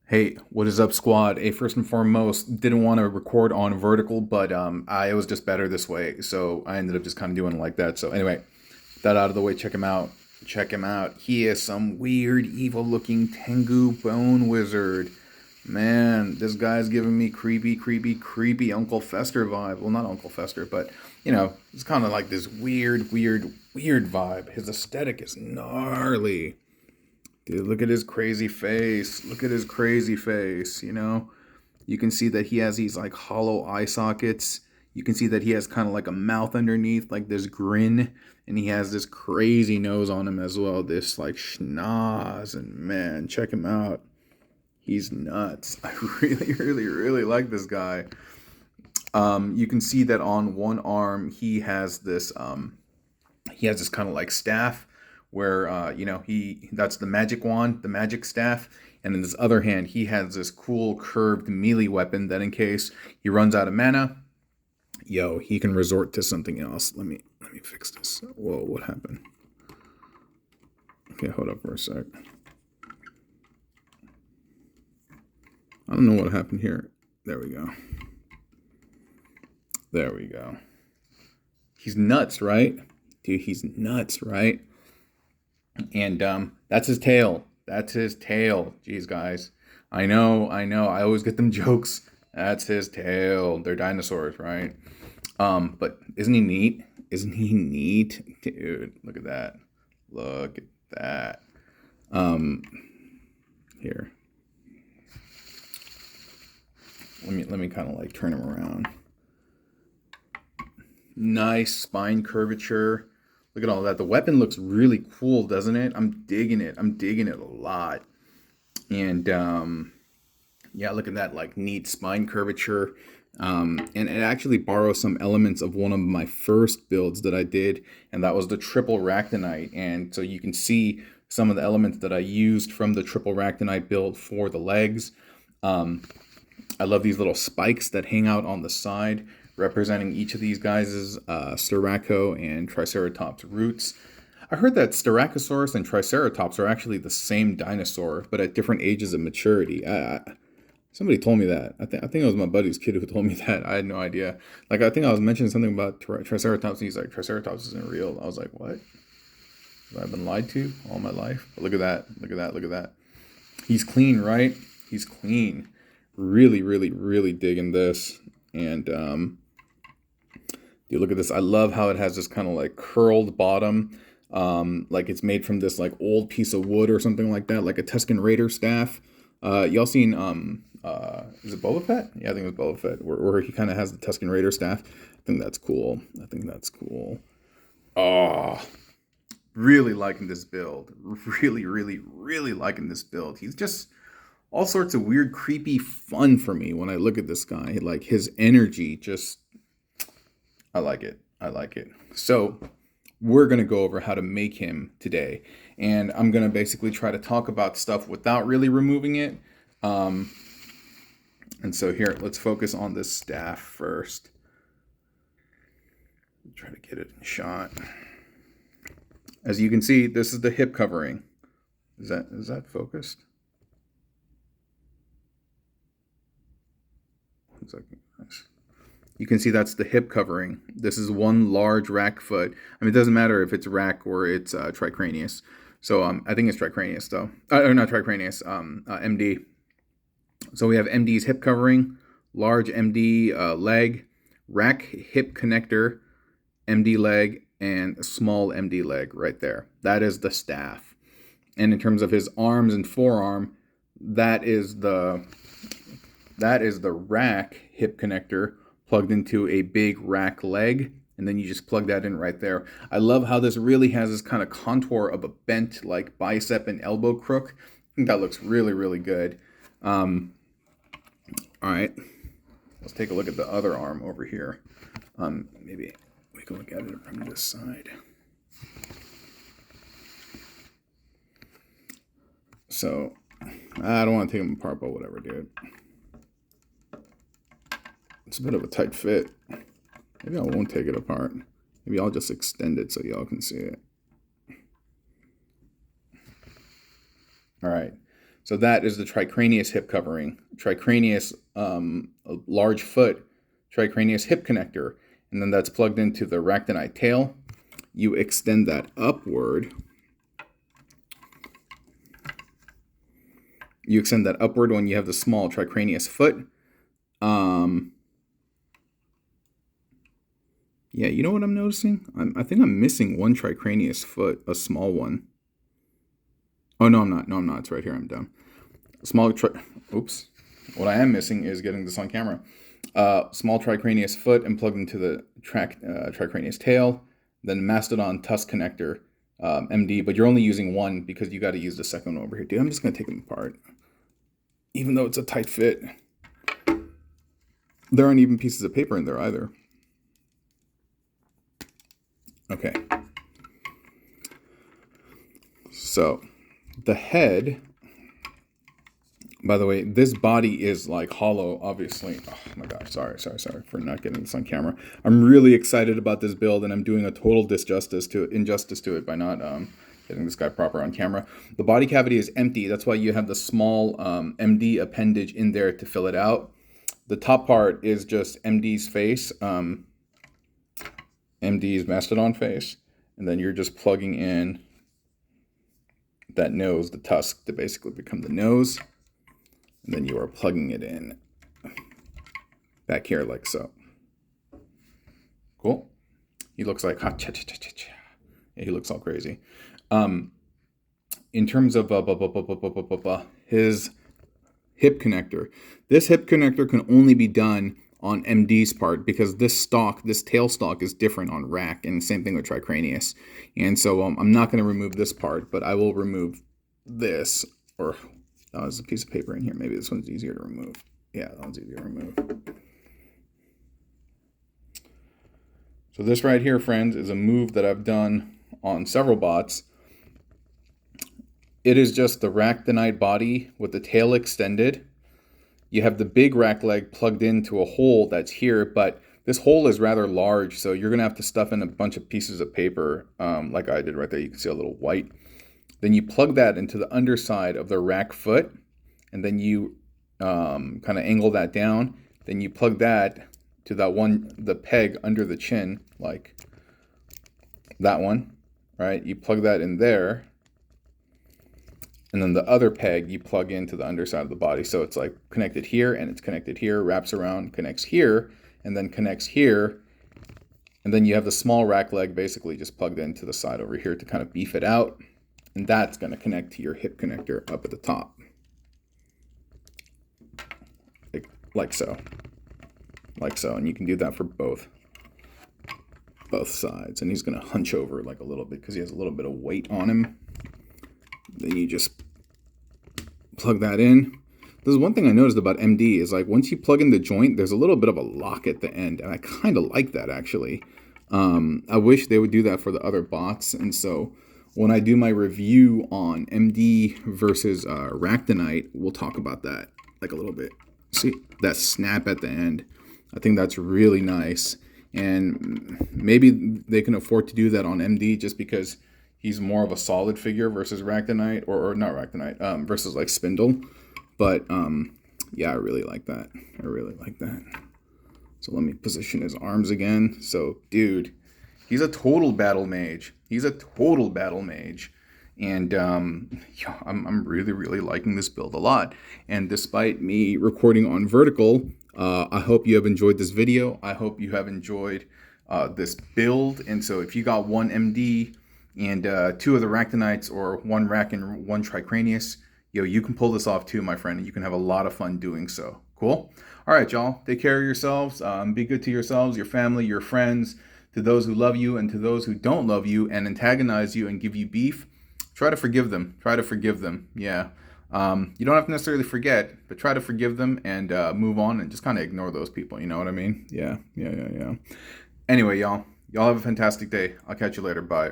Hey, what is up, squad? Hey, first and foremost, didn't want to record on vertical, but I was just better this way, so I ended up just kind of doing it like that. So anyway, that out of the way, check him out. Check him out. He is some weird, evil-looking Tengu bone wizard. Man, this guy's giving me creepy, creepy, creepy Uncle Fester vibe. Well, not Uncle Fester, but it's kind of like this weird, weird, weird vibe. His aesthetic is gnarly. Dude, look at his crazy face. Look at his crazy face, you know? You can see that he has these like hollow eye sockets. You can see that he has kind of like a mouth underneath, like this grin. And he has this crazy nose on him as well. This like schnoz. And man, check him out. He's nuts. I really, really, really like this guy. You can see that on one arm he has this kind of like staff where he that's the magic wand, the magic staff, and in his other hand he has this cool curved melee weapon that in case he runs out of mana, he can resort to something else. Let me fix this. Whoa, what happened? Okay, hold up for a sec. I don't know what happened here. There we go. There we go. He's nuts, right? Dude, he's nuts, right? And that's his tail. That's his tail. Jeez, guys. I know. I always get them jokes. That's his tail. They're dinosaurs, right? But isn't he neat? Isn't he neat? Dude, look at that. Look at that. Here. Let me kind of like turn him around. Nice spine curvature. Look at all that. The weapon looks really cool, doesn't it? I'm digging it. I'm digging it a lot. And yeah, look at that, like neat spine curvature. And it actually borrows some elements of one of my first builds that I did, and that was the triple Ractonite. And so you can see some of the elements that I used from the triple Ractonite build for the legs. I love these little spikes that hang out on the side, representing each of these guys' Styraco and Triceratops roots. I heard that Styracosaurus and Triceratops are actually the same dinosaur, but at different ages of maturity. Somebody told me that. I think it was my buddy's kid who told me that. I had no idea. Like, I think I was mentioning something about Triceratops, and he's like, Triceratops isn't real. I was like, what? Have I been lied to all my life? But look at that. Look at that. Look at that. He's clean, right? He's clean. Really, really, really digging this. And dude, look at this. I love how it has this kind of like curled bottom, like it's made from this like old piece of wood or something like that, like a Tusken Raider staff. Y'all seen is it Boba Fett? Yeah, I think it was Boba Fett, where he kind of has the Tusken Raider staff. I think that's cool. Oh, really liking this build. Really, really, really liking this build. He's just all sorts of weird, creepy fun for me when I look at this guy. Like his energy, just, I like it. I like it. So we're going to go over how to make him today. And I'm going to basically try to talk about stuff without really removing it. And so here, let's focus on this staff first. Try to get it in shot. As you can see, this is the hip covering. Is that focused? You can see that's the hip covering. This is one large rack foot. I mean, it doesn't matter if it's rack or it's Tricranius. So I think it's Tricranius though. Or not Tricranius, MD. So we have MD's hip covering, large MD leg, rack hip connector, MD leg, and small MD leg right there. That is the staff. And in terms of his arms and forearm, that is the rack hip connector plugged into a big rack leg, and then you just plug that in right there. I love how this really has this kind of contour of a bent like bicep and elbow crook. I think that looks really, really good. All right, let's take a look at the other arm over here. Maybe we can look at it from this side. So I don't want to take them apart, but whatever, dude. It's a bit of a tight fit. Maybe I won't take it apart. Maybe I'll just extend it so y'all can see it. All right. So that is the Tricranius hip covering. Tricranius large foot, Tricranius hip connector. And then that's plugged into the Ractonite tail. You extend that upward. You extend that upward when you have the small Tricranius foot. Yeah, you know what I'm noticing? I think I'm missing one Tricranius foot, a small one. Oh, no, I'm not. No, I'm not. It's right here. I'm done. Oops. What I am missing is getting this on camera. Small Tricranius foot and plugged into the Tricranius tail. Then Mastodon tusk connector, MD. But you're only using one because you got to use the second one over here. Dude, I'm just going to take them apart. Even though it's a tight fit. There aren't even pieces of paper in there either. Okay. So the head, by the way, this body is like hollow, obviously. Oh my gosh, sorry for not getting this on camera. I'm really excited about this build, and I'm doing a total injustice to it by not getting this guy proper on camera. The body cavity is empty. That's why you have the small MD appendage in there to fill it out. The top part is just MD's face, MD's Mastodon face, and then you're just plugging in that nose, the tusk, to basically become the nose. And then you are plugging it in back here like so. Cool. He looks like yeah, he looks all crazy. In terms of his hip connector, this hip connector can only be done on MD's part because this tail stalk is different on Rack, and same thing with Tricranius. And so I'm not going to remove this part, but I will remove this, or there's a piece of paper in here. Maybe this one's easier to remove. Yeah, that one's easier to remove. So this right here, friends, is a move that I've done on several bots. It is just the Ractonite body with the tail extended. You have the big rack leg plugged into a hole that's here, but this hole is rather large, so you're going to have to stuff in a bunch of pieces of paper, like I did right there. You can see a little white. Then you plug that into the underside of the rack foot, and then you kind of angle that down. Then you plug that to the peg under the chin, like that one, right? You plug that in there. And then the other peg you plug into the underside of the body. So it's like connected here, and it's connected here, wraps around, connects here, and then connects here. And then you have the small rack leg basically just plugged into the side over here to kind of beef it out. And that's going to connect to your hip connector up at the top. Like so. Like so. And you can do that for both sides. And he's going to hunch over like a little bit because he has a little bit of weight on him. Then you just plug that in. There's one thing I noticed about MD is like once you plug in the joint, there's a little bit of a lock at the end, and I kind of like that actually. I wish they would do that for the other bots, and so when I do my review on MD versus Ractonite, we'll talk about that like a little bit. See that snap at the end? I think that's really nice, and maybe they can afford to do that on MD just because he's more of a solid figure versus Ractonite, or not Ractonite, versus like Spindle. But yeah, I really like that. I really like that. So let me position his arms again. So dude, he's a total battle mage. He's a total battle mage. And yeah, I'm really, really liking this build a lot. And despite me recording on vertical, I hope you have enjoyed this video. I hope you have enjoyed this build. And so if you got one MD and 2 of the Ractonites, or 1 Rack and 1 Tricranius, you can pull this off too, my friend, and you can have a lot of fun doing so. Cool? All right, y'all. Take care of yourselves. Be good to yourselves, your family, your friends. To those who love you and to those who don't love you and antagonize you and give you beef, try to forgive them. Try to forgive them. Yeah. You don't have to necessarily forget, but try to forgive them and move on and just kind of ignore those people. You know what I mean? Yeah. Anyway, y'all have a fantastic day. I'll catch you later. Bye.